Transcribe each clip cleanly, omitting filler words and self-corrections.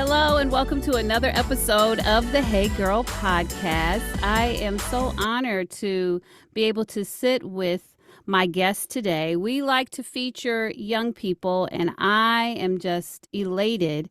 Hello and welcome to another episode of the Hey Girl podcast. I am so honored to be able to sit with my guest today. We like to feature young people, and I am just elated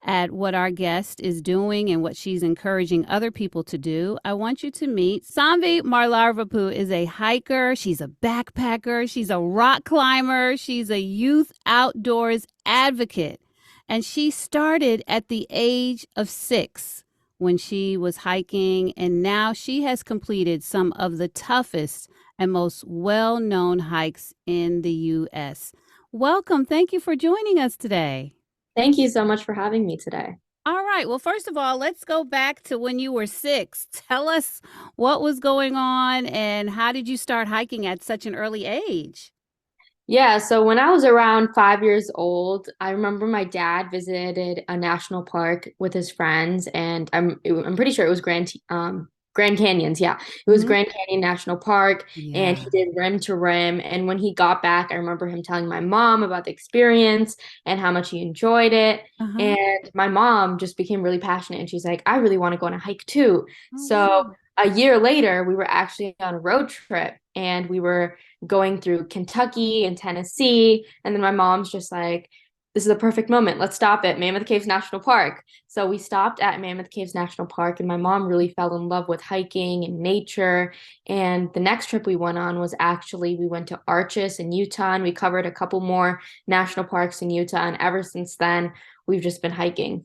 at what our guest is doing and what she's encouraging other people to do. I want you to meet Saanvi Mylavarapu. Is a hiker, she's a backpacker, she's a rock climber, she's a youth outdoors advocate. And she started at the age of 6 when she was hiking, and now she has completed some of the toughest and most well-known hikes in the U.S. Welcome. Thank you for joining us today. Thank you so much for having me today. All right. Well, first of all, let's go back to when you were 6. Tell us what was going on and how did you start hiking at such an early age? Yeah, so when I was around 5 years old, I remember my dad visited a national park with his friends, and I'm pretty sure it was Grand Canyons. Yeah, it was Hmm. Grand Canyon National Park, and he Yeah. did rim to rim. And when he got back, I remember him telling my mom about the experience and how much he enjoyed it. Uh-huh. And my mom just became really passionate, and she's like, "I really want to go on a hike too." Oh, So wow. a year later, we were actually on a road trip, and we were going through Kentucky and Tennessee. And then my mom's just like, this is a perfect moment. Let's stop at Mammoth Caves National Park. So we stopped at Mammoth Caves National Park, and my mom really fell in love with hiking and nature. And the next trip we went on was actually we went to Arches in Utah, and we covered a couple more national parks in Utah. And ever since then, we've just been hiking.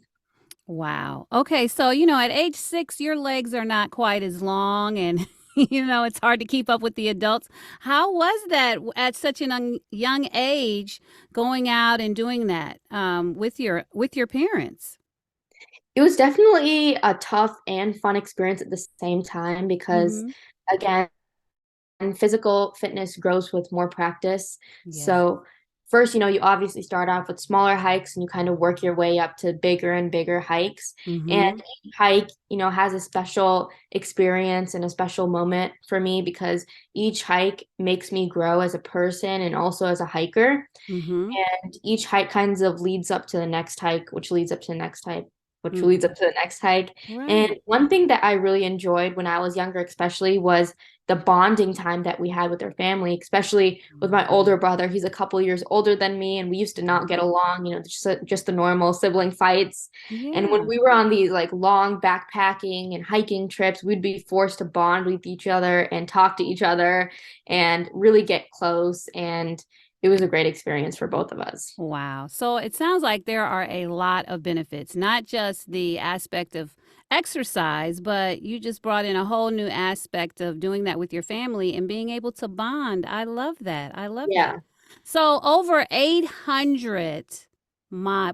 Wow. Okay, so at age 6, your legs are not quite as long, and it's hard to keep up with the adults. How was that at such an young age, going out and doing that with your parents? It was definitely a tough and fun experience at the same time because, Mm-hmm. again, and physical fitness grows with more practice. Yeah. So, first, you obviously start off with smaller hikes and you kind of work your way up to bigger and bigger hikes. And Mm-hmm. each hike, has a special experience and a special moment for me because each hike makes me grow as a person and also as a hiker. Mm-hmm. And each hike kind of leads up to the next hike, which leads up to the next hike, which leads Mm-hmm. up to the next hike. And Right. one thing that I really enjoyed when I was younger, especially, was the bonding time that we had with our family, especially with my older brother. He's a couple years older than me, and we used to not get along, just the normal sibling fights. And when Yeah. we were on these like long backpacking and hiking trips, we'd be forced to bond with each other and talk to each other and really get close. And it was a great experience for both of us. Wow. So it sounds like there are a lot of benefits, not just the aspect of exercise, but you just brought in a whole new aspect of doing that with your family and being able to bond. I love that. I love that. Yeah. So over 800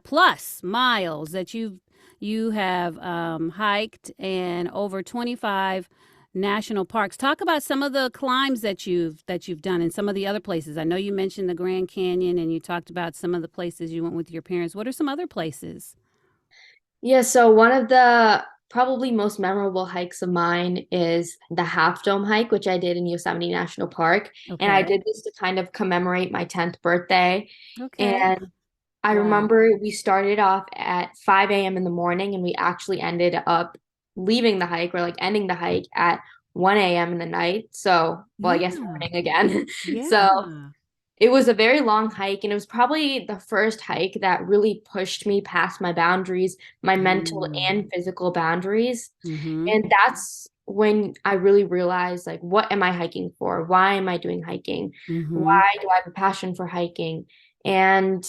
plus miles that you have hiked, and over 25 national parks. Talk about some of the climbs that you've done and some of the other places. I know you mentioned the Grand Canyon and you talked about some of the places you went with your parents. What are some other places? Yeah, so one of the probably most memorable hikes of mine is the Half Dome hike, which I did in Yosemite National Park. And I Okay. did this to kind of commemorate my 10th birthday. Okay. And I Wow. remember we started off at 5 a.m. in the morning and we actually ended up leaving the hike or like ending the hike at 1 a.m. in the night. So, well, I guess Yeah. morning again. So Yeah. it was a very long hike, and it was probably the first hike that really pushed me past my boundaries, my mental Mm. and physical boundaries. Mm-hmm. And that's when I really realized, like, what am I hiking for? Why am I doing hiking? Mm-hmm. Why do I have a passion for hiking? And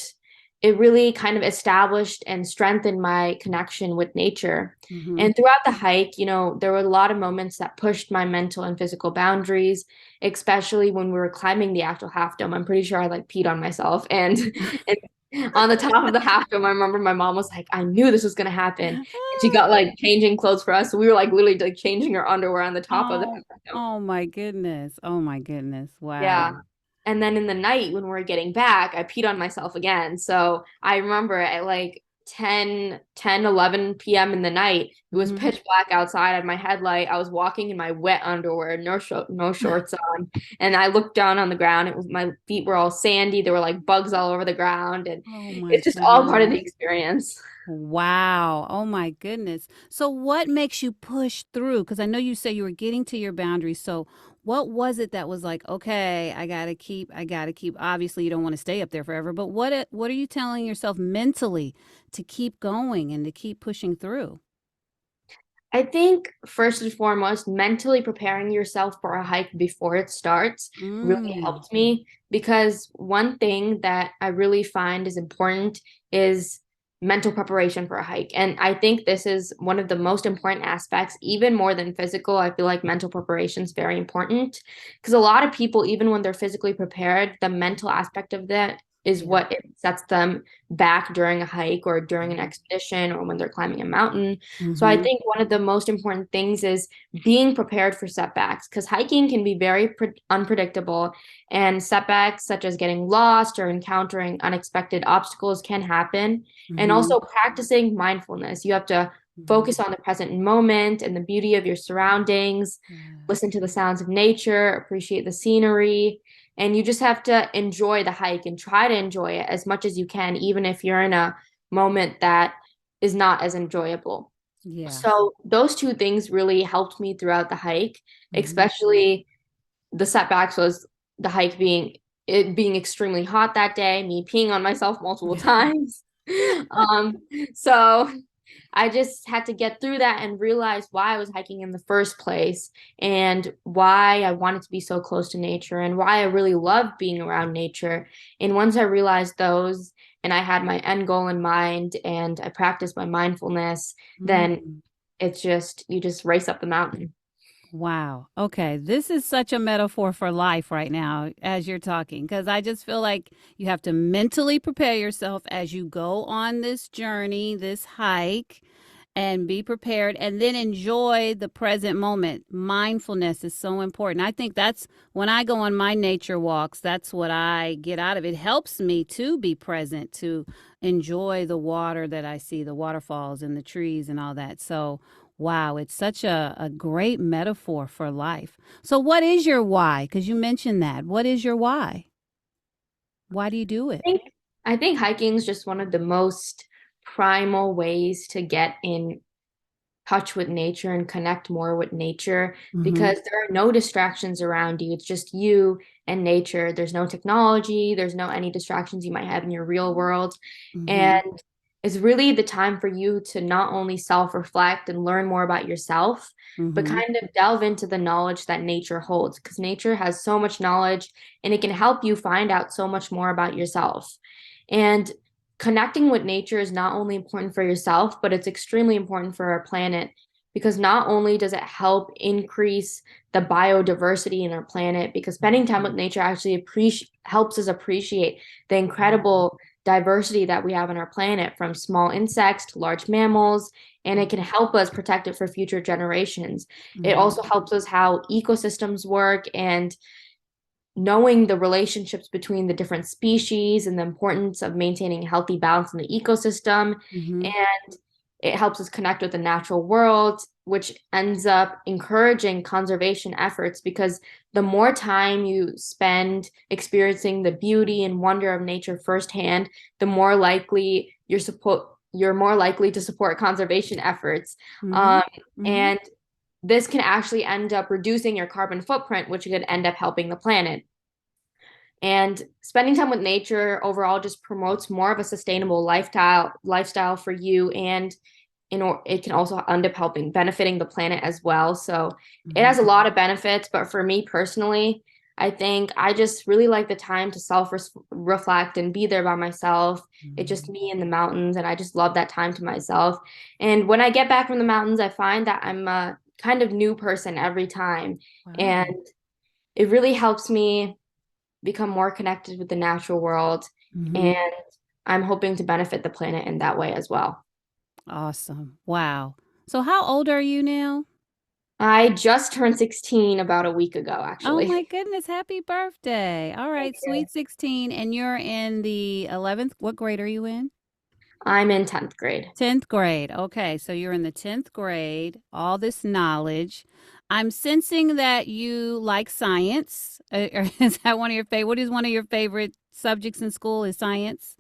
it really kind of established and strengthened my connection with nature. Mm-hmm. And throughout the hike, there were a lot of moments that pushed my mental and physical boundaries, especially when we were climbing the actual half dome. I'm pretty sure I like peed on myself. And on the top of the half dome, I remember my mom was like, I knew this was gonna happen. And she got like changing clothes for us. So we were like literally like changing our underwear on the top of the Oh, half dome. oh my goodness. Oh my goodness. Wow. Yeah. And then in the night when we were getting back, I peed on myself again. So I remember at like 10, 11 p.m. in the night. It was Mhm. pitch black outside. I had my headlight. I was walking in my wet underwear, no shorts on, and I looked down on the ground. It was my feet were all sandy. There were like bugs all over the ground, and Oh my it's just all part of the goodness. experience. Wow. Oh my goodness. So what makes you push through? Because I know you say you were getting to your boundaries. So what was it that was like, okay, I gotta keep. Obviously, you don't want to stay up there forever, but what are you telling yourself mentally to keep going and to keep pushing through? I think first and foremost, mentally preparing yourself for a hike before it starts really Mm. helped me because one thing that I really find is important is mental preparation for a hike. And I think this is one of the most important aspects, even more than physical. I feel like mental preparation is very important because a lot of people, even when they're physically prepared, the mental aspect of that is Yeah. what it sets them back during a hike or during an expedition or when they're climbing a mountain. So I Mm-hmm. think one of the most important things is being prepared for setbacks because hiking can be very unpredictable, and setbacks such as getting lost or encountering unexpected obstacles can happen. And Mm-hmm. also practicing mindfulness. You have to focus on the present moment and the beauty of your surroundings, Yeah. listen to the sounds of nature, appreciate the scenery, and you just have to enjoy the hike and try to enjoy it as much as you can, even if you're in a moment that is not as enjoyable. Yeah. So those two things really helped me throughout the hike, Mm-hmm. especially the setbacks was the hike being extremely hot that day, me peeing on myself multiple times. Um, so I just had to get through that and realize why I was hiking in the first place and why I wanted to be so close to nature and why I really love being around nature. And once I realized those and I had my end goal in mind and I practiced my mindfulness, then Mm. it's just you just race up the mountain. Wow. Okay. This is such a metaphor for life right now as you're talking, because I just feel like you have to mentally prepare yourself as you go on this journey, this hike, and be prepared and then enjoy the present moment. Mindfulness is so important. I think that's when I go on my nature walks, that's what I get out of it. It helps me to be present, to enjoy the water that I see, the waterfalls and the trees and all that. So, wow, it's such a great metaphor for life. So, what is your why? Because you mentioned that. What is your why? Why do you do it? I think I think hiking is just one of the most primal ways to get in touch with nature and connect more with nature Mm-hmm. because there are no distractions around you. It's just you and nature. There's no technology, there's no any distractions you might have in your real world. Mm-hmm. And it's really the time for you to not only self-reflect and learn more about yourself, but Mm-hmm. kind of delve into the knowledge that nature holds because nature has so much knowledge and it can help you find out so much more about yourself. And connecting with nature is not only important for yourself, but it's extremely important for our planet because not only does it help increase the biodiversity in our planet, because spending time with nature actually helps us appreciate the incredible diversity that we have on our planet, from small insects to large mammals, and it can help us protect it for future generations. It Mm-hmm. also helps us how ecosystems work and knowing the relationships between the different species and the importance of maintaining a healthy balance in the ecosystem. Mm-hmm. And it helps us connect with the natural world, which ends up encouraging conservation efforts because the more time you spend experiencing the beauty and wonder of nature firsthand, the more likely you're more likely to support conservation efforts. Mm-hmm. Um, Mm-hmm. and this can actually end up reducing your carbon footprint, which could end up helping the planet. And spending time with nature overall just promotes more of a sustainable lifestyle for you, and it can also end up helping benefiting the planet as well. So it Mm-hmm. has a lot of benefits, but for me personally, I think I just really like the time to self reflect and be there by myself. It's just Mm-hmm. me in the mountains, and I just love that time to myself. And when I get back from the mountains, I find that I'm a kind of new person every time. And Wow. it really helps me become more connected with the natural world. Mm-hmm. And I'm hoping to benefit the planet in that way as well. Awesome. Wow. So how old are you now? I just turned 16 about a week ago, Oh actually. my goodness, happy birthday. All Thank right, you. sweet 16, and you're in the 11th. What grade are you in? I'm in 10th grade. 10th grade. Okay, so you're in the 10th grade, all this knowledge. I'm sensing that you like science. Is that one of your favorite? What is one of your favorite subjects in school? Is science?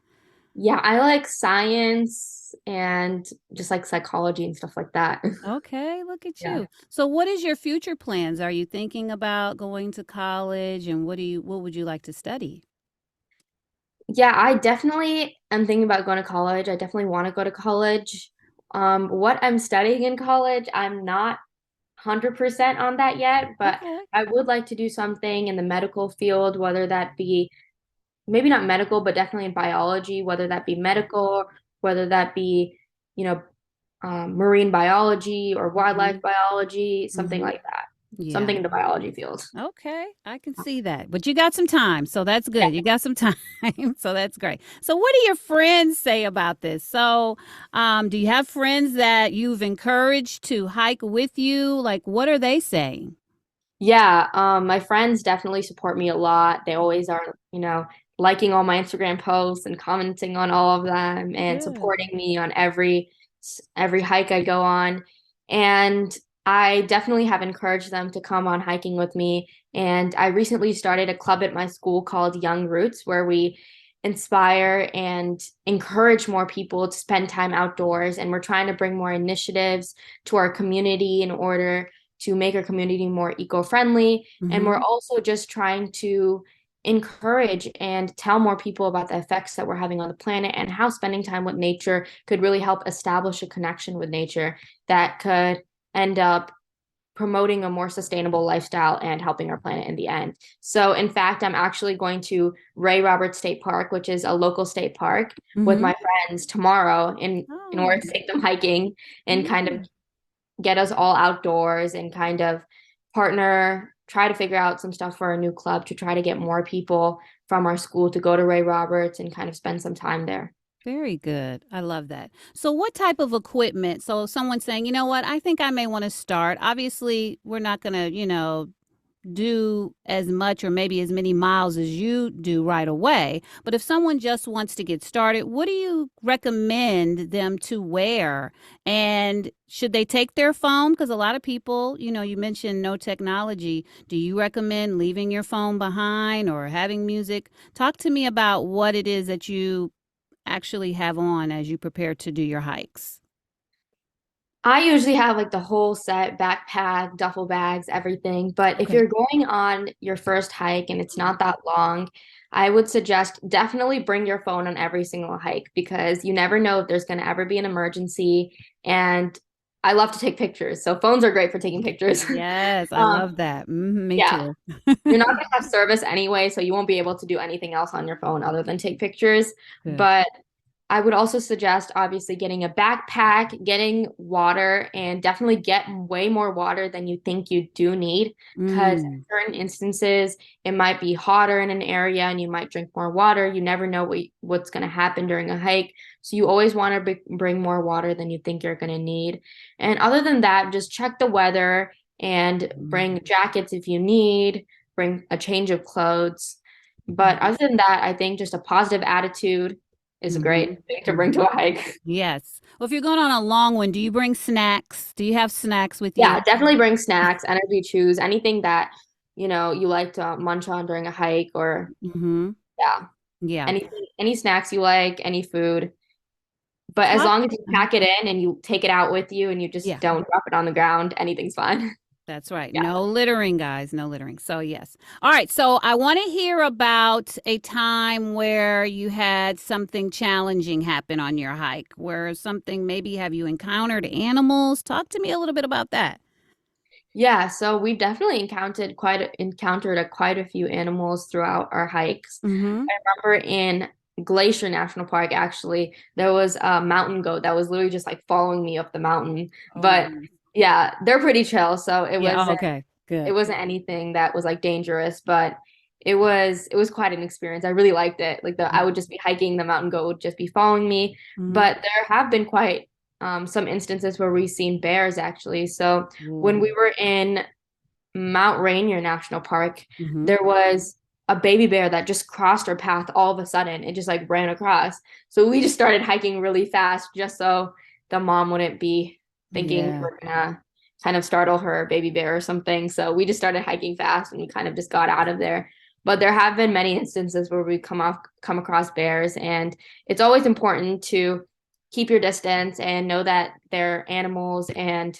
Yeah, I like science and just like psychology and stuff like that. Okay, look at Yeah. you. So what is your future plans? Are you thinking about going to college and what would you like to study? Yeah, I definitely am thinking about going to college. I definitely want to go to college. What I'm studying in college, I'm not 100% on that yet, but Okay. I would like to do something in the medical field, whether that be maybe not medical, but definitely in biology, whether that be medical, whether that be, you know, marine biology or wildlife Mhm. biology, something Mhm. like that. Yeah. Something in the biology field. Okay, I can see that. But you got some time, so that's good. You got some time, so that's great. So, what do your friends say about this? So, do you have friends that you've encouraged to hike with you? Like, what are they saying? Yeah, my friends definitely support me a lot. They always are, liking all my Instagram posts and commenting on all of them and Good. supporting me on every hike I go on. And I definitely have encouraged them to come on hiking with me. And I recently started a club at my school called Young Roots, where we inspire and encourage more people to spend time outdoors. And we're trying to bring more initiatives to our community in order to make our community more eco-friendly. And we're Mm-hmm. also just trying to encourage and tell more people about the effects that we're having on the planet and how spending time with nature could really help establish a connection with nature that could end up promoting a more sustainable lifestyle and helping our planet in the end. So, in fact, I'm actually going to Ray Roberts State Park, which is a local state park, with Mm-hmm. my friends tomorrow in order Oh, to take them hiking and kind of yeah. get us all outdoors and kind of try to figure out some stuff for our new club to try to get more people from our school to go to Ray Roberts and kind of spend some time there. Very good. I love that. So, what type of equipment? So, someone's saying, you know what, I think I may want to start. Obviously, we're not going to, do as much or maybe as many miles as you do right away. But if someone just wants to get started, what do you recommend them to wear? And should they take their phone? Because a lot of people, you mentioned no technology. Do you recommend leaving your phone behind or having music? Talk to me about what it is that you actually have on as you prepare to do your hikes. I usually have like the whole set, backpack, duffel bags, everything. But if Okay. you're going on your first hike and it's not that long, I would suggest definitely bring your phone on every single hike because you never know if there's going to ever be an emergency. And I love to take pictures. So phones are great for taking pictures. Yes, I Um, love that. Me yeah, too. you're not going to have service anyway, so you won't be able to do anything else on your phone other than take pictures. Good. But I would also suggest obviously getting a backpack, getting water, and definitely get way more water than you think you do need. Because in Mm. certain instances, it might be hotter in an area and you might drink more water. You never know what's going to happen during a hike. So you always want to bring more water than you think you're going to need. And other than that, just check the weather and bring jackets if you need, bring a change of clothes. But Mhm. other than that, I think just a positive attitude is a great Mhm. thing to bring Mhm. to a hike. Yes. Well, if you're going on a long one, do you bring snacks? Do you have snacks with Yeah, you? definitely bring snacks, energy chews, anything that, you like to munch on during a hike or Mhm. yeah, Yeah. any snacks you like, any food. But as Talk. long as you Uh-huh. pack it in and you take it out with you and you just Yeah. don't drop it on the ground, anything's fine. That's right. Yeah. No littering, guys. No littering. So, yes. All right. So, I want to hear about a time where you had something challenging happen on your hike, where something maybe have you encountered animals? Talk to me a little bit about that. Yeah, so we've definitely encountered quite a few animals throughout our hikes. Mm-hmm. I remember in Glacier National Park, actually, there was a mountain goat that was literally just like following me up the mountain. Oh, But goodness. yeah, they're pretty chill, so Yeah. Oh, okay. it Good. wasn't anything that was like dangerous, but it was quite an experience. I really liked it. Like I would just be hiking, the mountain goat would just be following me. Mm-hmm. But there have been quite some instances where we've seen bears actually. So when we were in Mount Rainier National Park, Mm-hmm. there was a baby bear that just crossed our path all of a sudden. It just like ran across. So we just started hiking really fast just so the mom wouldn't be thinking we Yeah. were gonna kind of startle her baby bear or something. So we just started hiking fast and we kind of just got out of there. But there have been many instances where we come across bears, and it's always important to keep your distance and know that they're animals and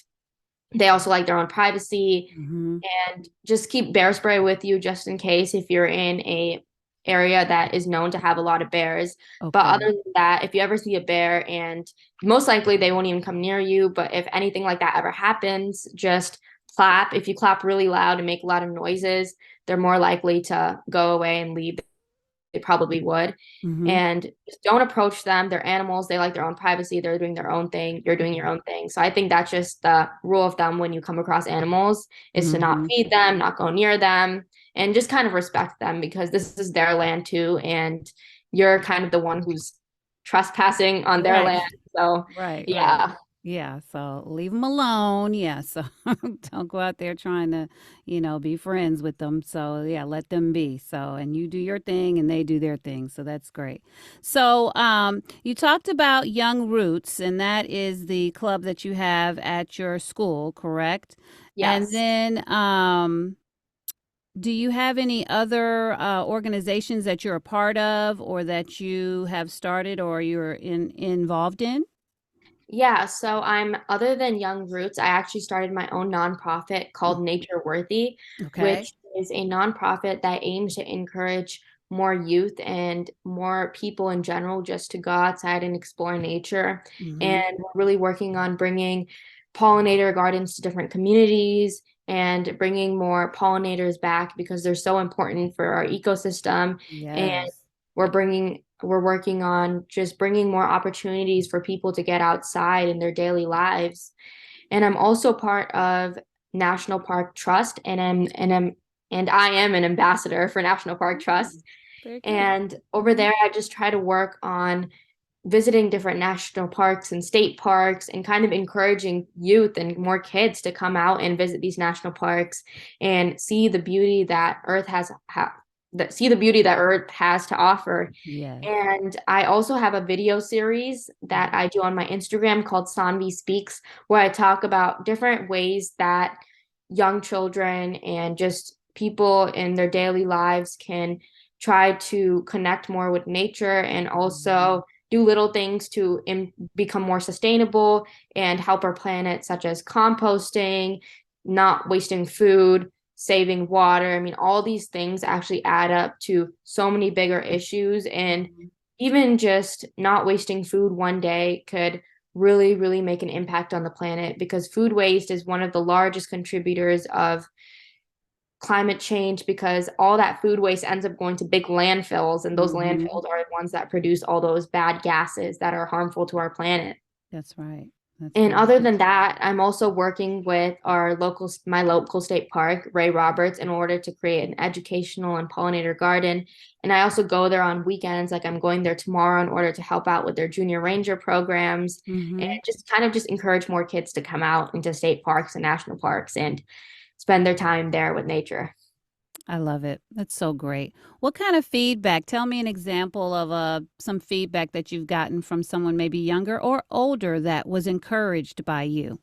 they also like their own privacy, Mm-hmm. and just keep bear spray with you just in case if you're in a area that is known to have a lot of bears. But other Okay. than that, if you ever see a bear, and most likely they won't even come near you, but if anything like that ever happens, just clap. If you clap really loud and make a lot of noises, they're more likely to go away and leave. They probably would. Mm-hmm. And just don't approach them. They're animals. They like their own privacy. They're doing their own thing. You're doing your own thing. So I think that's just the rule of thumb when you come across animals, is to not Mm-hmm. feed them, not go near them, and just kind of respect them, because this is their land too. And you're kind of the one who's trespassing on their Right. land. So Right, right. yeah. Yeah, so leave them alone. Yeah, so don't go out there trying to, be friends with them. So yeah, let them be. So and you do your thing and they do their thing. So that's great. So you talked about Young Roots, and that is the club that you have at your school, correct? And Yes. then do you have any other organizations that you're a part of or that you have started or you're involved in? Yeah, so I'm other than Young Roots, I actually started my own nonprofit called Nature Worthy, Okay. which is a nonprofit that aims to encourage more youth and more people in general just to go outside and explore nature. Mm-hmm. And we're really working on bringing pollinator gardens to different communities and bringing more pollinators back because they're so important for our ecosystem. And Yes. we're working on just bringing more opportunities for people to get outside in their daily lives. And I'm also part of National Park Trust, and I am an ambassador for National Park Mm, Trust. very good. And over Mhm. there I just try to work on visiting different national parks and state parks and kind of encouraging youth and more kids to come out and visit these national parks and see the beauty that Earth has to offer. Yes. And I also have a video series that Mhm. I do on my Instagram called Saanvi Speaks, where I talk about different ways that young children and just people in their daily lives can try to connect more with nature and Mhm. also do little things to become more sustainable and help our planet, such as composting, not wasting food, saving water. I mean, all these things actually add up to so many bigger issues. And Mhm. even just not wasting food one day could really, really make an impact on the planet, because food waste is one of the largest contributors of climate change, because all that food waste ends up going to big landfills, and those Mhm. landfills are the ones that produce all those bad gases that are harmful to our planet. That's right. That's And very other true. than that, I'm also working with my local state park, Ray Roberts, in order to create an educational and pollinator garden. And I also go there on weekends, like I'm going there tomorrow, in order to help out with their junior ranger programs and Mhm. just encourage more kids to come out into state parks and national parks and spend their time there with nature. I love it. That's so great. What kind of feedback? Tell me an example of some feedback that you've gotten from someone maybe younger or older that was encouraged by you.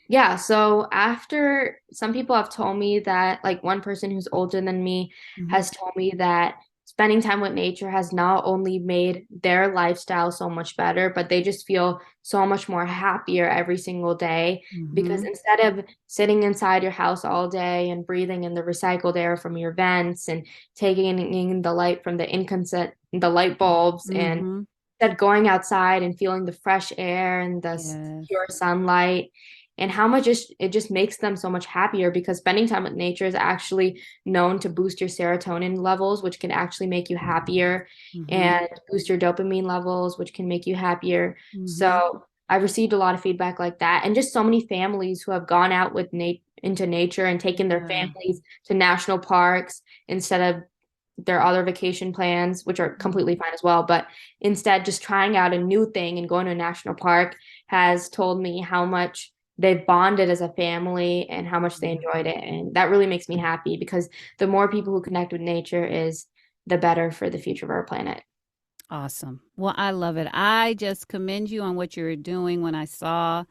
Yeah, so after some people have told me that, like one person who's older than me Mhm. has told me that spending time with nature has not only made their lifestyle so much better, but they just feel so much more happier every single day, because Mhm. instead of sitting inside your house all day and breathing in the recycled air from your vents and taking in the light from the light bulbs, and Mhm. instead going outside and feeling the fresh air and the Yes. pure sunlight, and how much it just makes them so much happier, because spending time with nature is actually known to boost your serotonin levels, which can actually make you happier, Mhm. and boost your dopamine levels, which can make you happier. Mhm. So I've received a lot of feedback like that, and just so many families who have gone out into nature and taken their Yeah. families to national parks instead of their other vacation plans, which are Mhm. completely fine as well. But instead, just trying out a new thing and going to a national park has told me how much they've bonded as a family and how much they Mhm. enjoyed it. And that really makes me happy because the more people who connect with nature is the better for the future of our planet. Awesome. Well, I love it. I just commend you on what you're doing. When I saw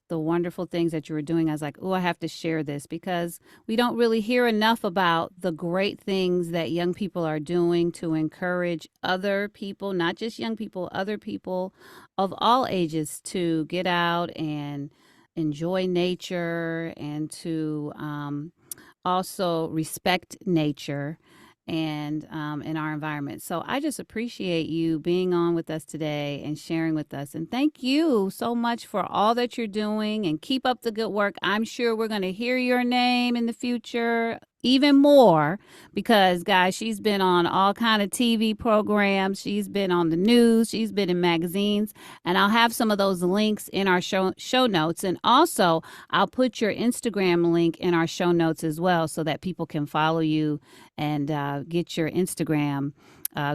the wonderful things that you were doing, I was like, oh, I have to share this because we don't really hear enough about the great things that young people are doing to encourage other people, not just young people, other people of all ages to get out and enjoy nature and to also respect nature and in our environment. So I just appreciate you being on with us today and sharing with us. And thank you so much for all that you're doing and keep up the good work. I'm sure we're going to hear your name in the future even more because guys, she's been on all kind of TV programs, she's been on the news, she's been in magazines, and I'll have some of those links in our show notes. And also I'll put your Instagram link in our show notes as well so that people can follow you and get your Instagram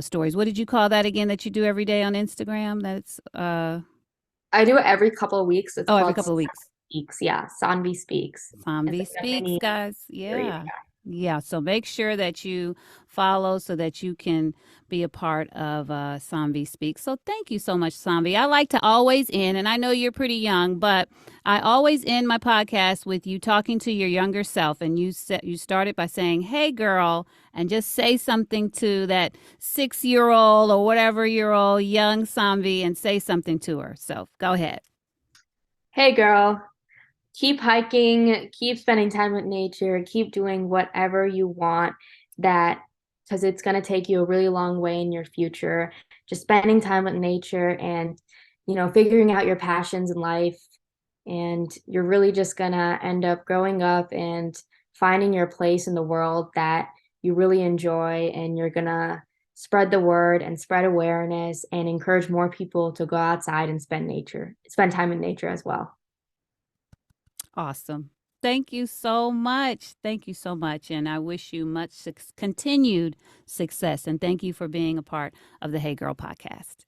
stories. What did you call that again that you do every day on Instagram? That's I do it every couple of weeks. It's oh, every called couple of weeks. Speaks. Yeah, Saanvi Speaks. It's Saanvi like a Speaks, mini guys. series. Yeah. Yeah. So make sure that you follow so that you can be a part of Saanvi Speaks. So thank you so much, Saanvi. I like to always end, and I know you're pretty young, but I always end my podcast with you talking to your younger self. And you started by saying, "Hey, girl," and just say something to that 6 year old or whatever year old young Saanvi and say something to her. So go ahead. Hey, girl. Keep hiking, keep spending time with nature, keep doing whatever you want that because it's going to take you a really long way in your future. Just spending time with nature and, figuring out your passions in life. And you're really just going to end up growing up and finding your place in the world that you really enjoy. And you're going to spread the word and spread awareness and encourage more people to go outside and spend time in nature as well. Awesome. Thank you so much. Thank you so much. And I wish you much continued success. And thank you for being a part of the Hey Girl podcast.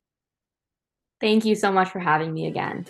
Thank you so much for having me again.